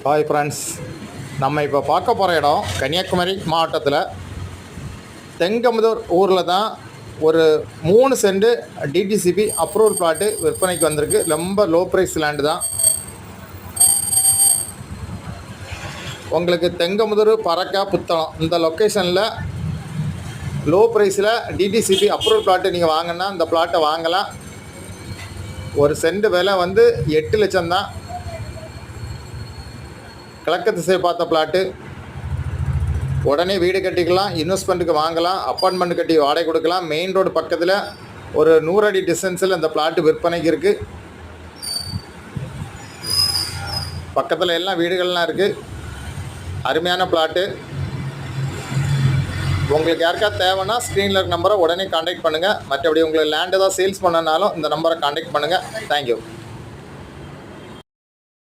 Hi friends, நம்ம இப்போ பார்க்க போகிற இடம் கன்னியாகுமரி மாவட்டத்தில் தெங்கமுதூர் ஊரில் தான் ஒரு 3 சென்ட் டிடிசிபி அப்ரூவல் பிளாட்டு விற்பனைக்கு வந்திருக்கு. ரொம்ப லோ ப்ரைஸ் லேண்டு தான். உங்களுக்கு தெங்கமுதூர், பறக்கா, புத்தளம் இந்த லொக்கேஷனில் லோ ப்ரைஸில் டிடிசிபி அப்ரூவல் பிளாட்டு நீங்கள் வாங்கினா இந்த பிளாட்டை வாங்கலாம். ஒரு சென்ட் விலை வந்து 8 லட்சம் தான். கிழக்கு திசை பார்த்த பிளாட்டு. உடனே வீடு கட்டிக்கலாம், இன்வெஸ்ட்மெண்ட்டுக்கு வாங்கலாம், அப்பார்ட்மெண்ட் கட்டி வாடகை கொடுக்கலாம். மெயின் ரோடு பக்கத்தில் ஒரு 100 அடி டிஸ்டன்ஸில் இந்த பிளாட்டு விற்பனைக்கு இருக்குது. பக்கத்தில் எல்லாம் வீடுகள்லாம் இருக்குது. அருமையான பிளாட்டு. உங்களுக்கு யாருக்காவது தேவைன்னா ஸ்க்ரீனில் இருக்க நம்பரை உடனே கான்டாக்ட் பண்ணுங்கள். மற்றபடி உங்களுக்கு லேண்ட் ஏதாவது சேல்ஸ் பண்ணனாலும் இந்த நம்பரை கான்டாக்ட் பண்ணுங்கள். தேங்க்யூ.